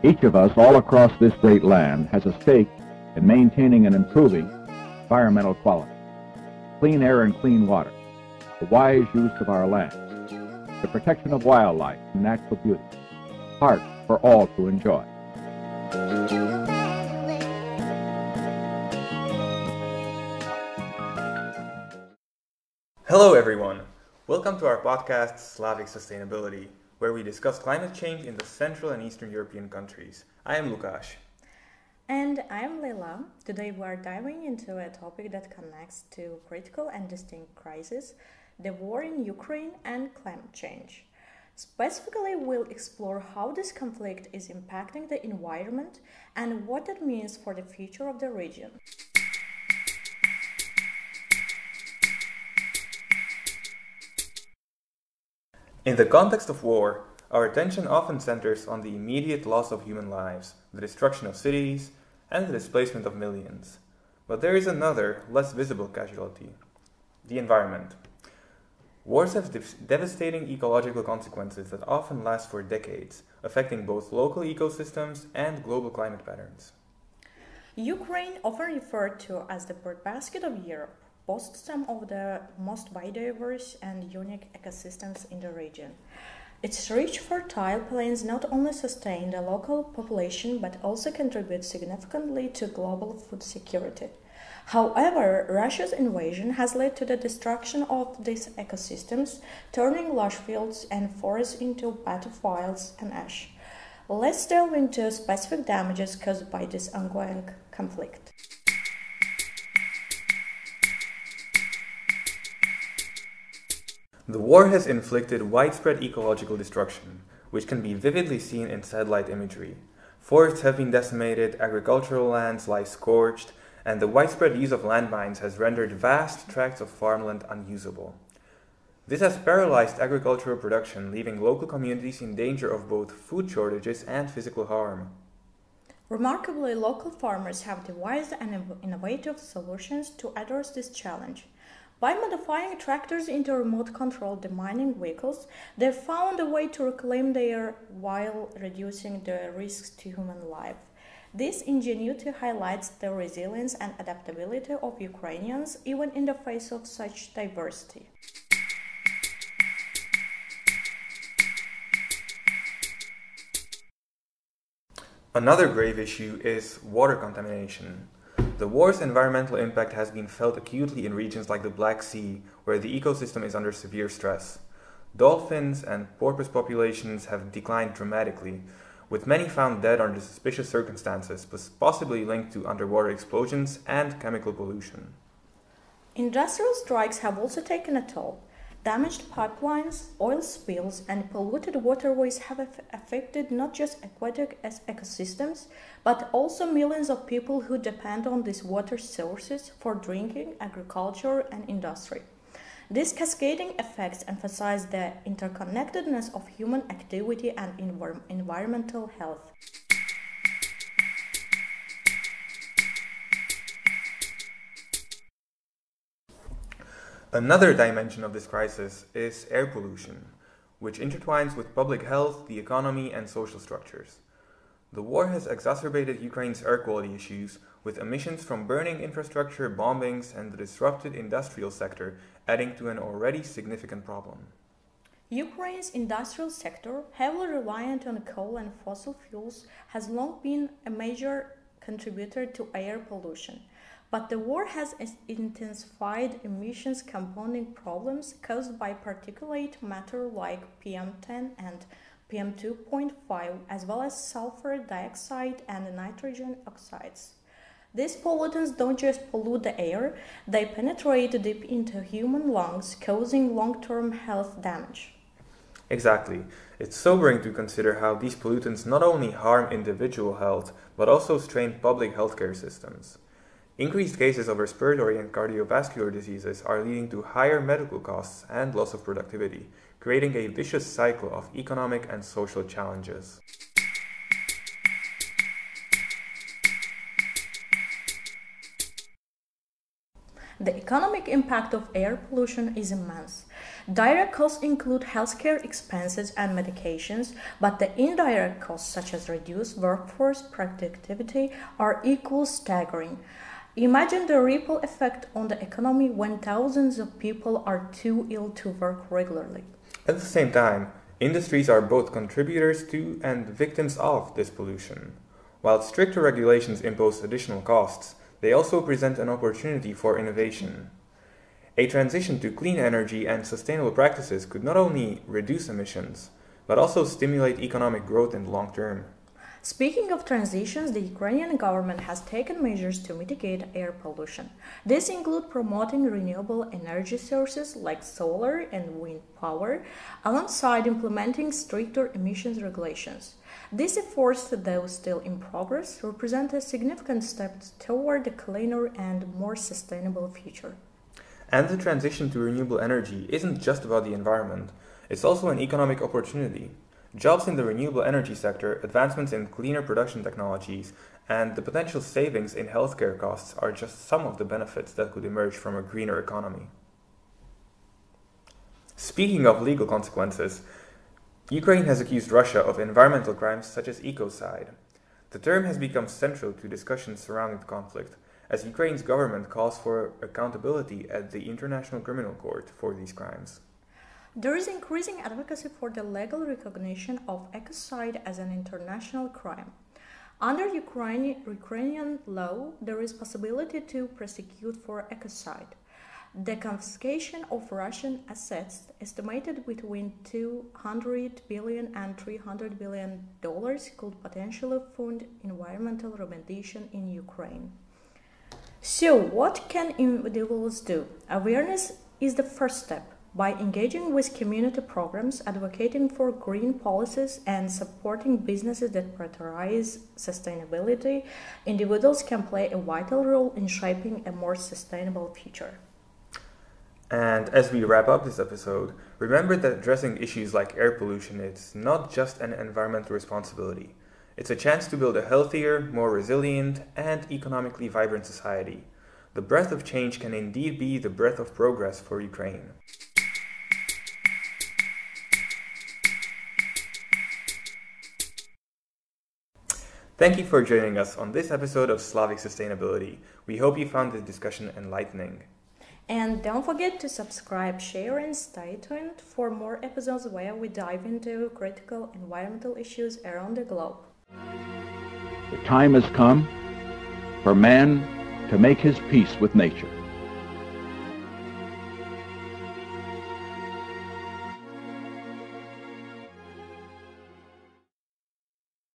Each of us all across this great land has a stake in maintaining and improving environmental quality, clean air and clean water, the wise use of our land, the protection of wildlife and natural beauty, art for all to enjoy. Hello everyone, welcome to our podcast Slavic Sustainability, where we discuss climate change in the Central and Eastern European countries. I am Lukáš. And I am Leila. Today we are diving into a topic that connects to critical and distinct crises, the war in Ukraine and climate change. Specifically, we'll explore how this conflict is impacting the environment and what that means for the future of the region. In the context of war, our attention often centers on the immediate loss of human lives, the destruction of cities, and the displacement of millions. But there is another, less visible casualty: the environment. Wars have devastating ecological consequences that often last for decades, affecting both local ecosystems and global climate patterns. Ukraine, often referred to as the breadbasket of Europe, boasts some of the most biodiverse and unique ecosystems in the region. Its rich, fertile plains not only sustain the local population but also contribute significantly to global food security. However, Russia's invasion has led to the destruction of these ecosystems, turning lush fields and forests into battlefields and ash. Let's delve into specific damages caused by this ongoing conflict. The war has inflicted widespread ecological destruction, which can be vividly seen in satellite imagery. Forests have been decimated, agricultural lands lie scorched, and the widespread use of landmines has rendered vast tracts of farmland unusable. This has paralyzed agricultural production, leaving local communities in danger of both food shortages and physical harm. Remarkably, local farmers have devised innovative solutions to address this challenge. By modifying tractors into remote-controlled demining vehicles, they found a way to reclaim the air while reducing the risks to human life. This ingenuity highlights the resilience and adaptability of Ukrainians even in the face of such diversity. Another grave issue is water contamination. The war's environmental impact has been felt acutely in regions like the Black Sea, where the ecosystem is under severe stress. Dolphins and porpoise populations have declined dramatically, with many found dead under suspicious circumstances, possibly linked to underwater explosions and chemical pollution. Industrial strikes have also taken a toll. Damaged pipelines, oil spills, and polluted waterways have affected not just aquatic ecosystems, but also millions of people who depend on these water sources for drinking, agriculture, and industry. These cascading effects emphasize the interconnectedness of human activity and environmental health. Another dimension of this crisis is air pollution, which intertwines with public health, the economy, and social structures. The war has exacerbated Ukraine's air quality issues, with emissions from burning infrastructure, bombings, and the disrupted industrial sector adding to an already significant problem. Ukraine's industrial sector, heavily reliant on coal and fossil fuels, has long been a major contributor to air pollution. But the war has intensified emissions compounding problems caused by particulate matter like PM10 and PM2.5, as well as sulfur dioxide and nitrogen oxides. These pollutants don't just pollute the air, they penetrate deep into human lungs, causing long-term health damage. Exactly. It's sobering to consider how these pollutants not only harm individual health, but also strain public healthcare systems. Increased cases of respiratory and cardiovascular diseases are leading to higher medical costs and loss of productivity, creating a vicious cycle of economic and social challenges. The economic impact of air pollution is immense. Direct costs include healthcare expenses and medications, but the indirect costs, such as reduced workforce productivity, are equally staggering. Imagine the ripple effect on the economy when thousands of people are too ill to work regularly. At the same time, industries are both contributors to and victims of this pollution. While stricter regulations impose additional costs, they also present an opportunity for innovation. A transition to clean energy and sustainable practices could not only reduce emissions, but also stimulate economic growth in the long term. Speaking of transitions, the Ukrainian government has taken measures to mitigate air pollution. These include promoting renewable energy sources like solar and wind power, alongside implementing stricter emissions regulations. These efforts, though still in progress, represent a significant step toward a cleaner and more sustainable future. And the transition to renewable energy isn't just about the environment, it's also an economic opportunity. Jobs in the renewable energy sector, advancements in cleaner production technologies, and the potential savings in healthcare costs are just some of the benefits that could emerge from a greener economy. Speaking of legal consequences, Ukraine has accused Russia of environmental crimes such as ecocide. The term has become central to discussions surrounding the conflict, as Ukraine's government calls for accountability at the International Criminal Court for these crimes. There is increasing advocacy for the legal recognition of ecocide as an international crime. Under Ukrainian law, there is possibility to prosecute for ecocide. The confiscation of Russian assets, estimated between $200 billion and $300 billion, could potentially fund environmental remediation in Ukraine. So, what can individuals do? Awareness is the first step. By engaging with community programs, advocating for green policies, and supporting businesses that prioritize sustainability, individuals can play a vital role in shaping a more sustainable future. And as we wrap up this episode, remember that addressing issues like air pollution is not just an environmental responsibility. It's a chance to build a healthier, more resilient, and economically vibrant society. The breath of change can indeed be the breath of progress for Ukraine. Thank you for joining us on this episode of Slavic Sustainability. We hope you found this discussion enlightening. And don't forget to subscribe, share, and stay tuned for more episodes where we dive into critical environmental issues around the globe. The time has come for man to make his peace with nature.